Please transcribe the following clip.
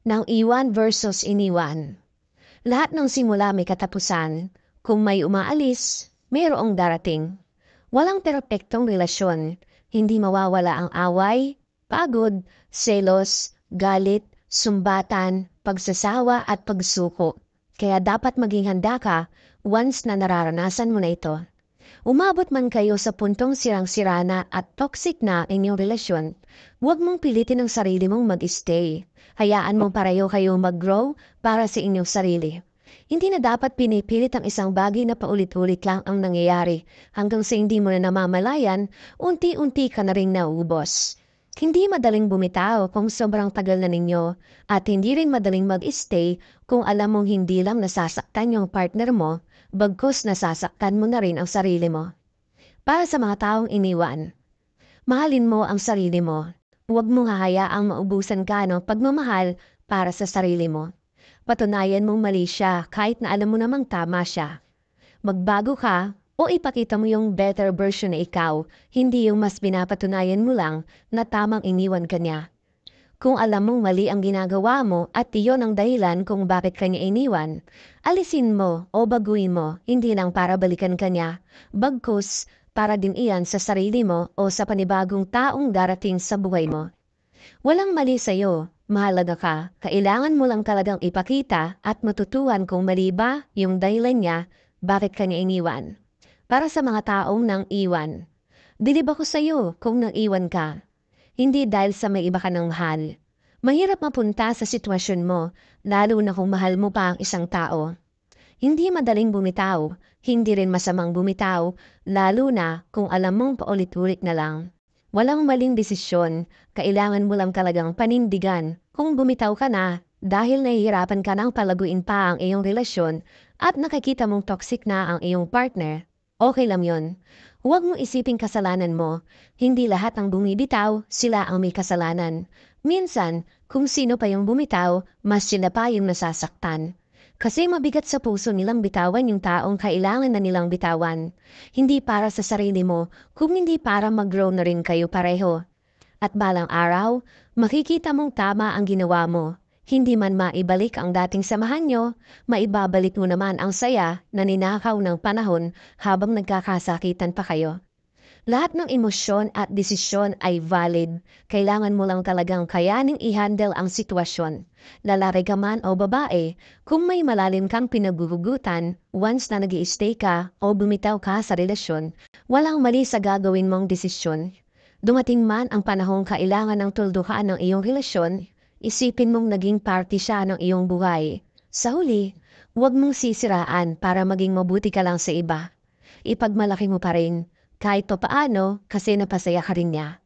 ng iwan versus iniwan. Lahat ng simula may katapusan. Kung may umaalis, mayroong darating. Walang perpektong relasyon. Hindi mawawala ang away, pagod, selos, galit, sumbatan, pagsasawa at pagsuko. Kaya dapat maging handa ka once na nararanasan mo na ito. Umabot man kayo sa puntong sirang-sira na at toxic na inyong relasyon, huwag mong pilitin ang sarili mong mag-stay. Hayaan mo pareho kayo mag-grow para sa inyong sarili. Hindi na dapat pinipilit ang isang bagay na paulit-ulit lang ang nangyayari hanggang sa hindi mo na namamalayan, unti-unti ka na rin naubos. Hindi madaling bumitaw kung sobrang tagal na ninyo at hindi rin madaling mag-stay kung alam mong hindi lang nasasaktan yung partner mo, bagkus nasasaktan mo na rin ang sarili mo. Para sa mga taong iniwan, mahalin mo ang sarili mo. Huwag mong hahayaang maubusan ka ng pagmamahal para sa sarili mo. Patunayan mong mali siya kahit na alam mo namang tama siya. Magbago ka o ipakita mo yung better version na ikaw, hindi yung mas pinapatunayan mo lang na tamang iniwan ka niya. Kung alam mong mali ang ginagawa mo at iyon ang dahilan kung bakit kanya iniwan, alisin mo o baguhin mo, hindi lang para balikan kanya, bagkus para din iyan sa sarili mo o sa panibagong taong darating sa buhay mo. Walang mali sa'yo, mahalaga ka, kailangan mo lang talagang ipakita at matutuhan kung mali ba yung dahilan niya bakit kanya iniwan. Para sa mga taong nang iwan, dilib ako sa'yo kung nang iwan ka. Hindi dahil sa may iba ka ng mahal. Mahirap mapunta sa sitwasyon mo, lalo na kung mahal mo pa ang isang tao. Hindi madaling bumitaw, hindi rin masamang bumitaw, lalo na kung alam mong paulit-ulit na lang. Walang maling desisyon, kailangan mo lang talagang panindigan kung bumitaw ka na dahil nahihirapan ka nang palaguin pa ang iyong relasyon at nakikita mong toxic na ang iyong partner. Okay lang yon. Huwag mong isiping kasalanan mo. Hindi lahat ng bumibitaw, sila ang may kasalanan. Minsan, kung sino pa yung bumitaw, mas sila pa yung nasasaktan. Kasi mabigat sa puso nilang bitawan yung taong kailangan na nilang bitawan. Hindi para sa sarili mo, kung hindi para mag-grow na rin kayo pareho. At balang araw, makikita mong tama ang ginawa mo. Hindi man maibalik ang dating samahan nyo, maibabalik mo naman ang saya na ninakaw ng panahon habang nagkakasakitan pa kayo. Lahat ng emosyon at desisyon ay valid. Kailangan mo lang talagang kayaning i-handle ang sitwasyon. Lalaki ka man o babae, kung may malalim kang pinagugugutan, once na nag-i-stay ka o bumitaw ka sa relasyon, walang mali sa gagawin mong desisyon. Dumating man ang panahong kailangan ng tuldukan ng iyong relasyon, isipin mong naging party siya ng iyong buhay. Sa huli, huwag mong sisiraan para maging mabuti ka lang sa iba. Ipagmalaki mo pa rin, kahit paano kasi napasaya ka rin niya.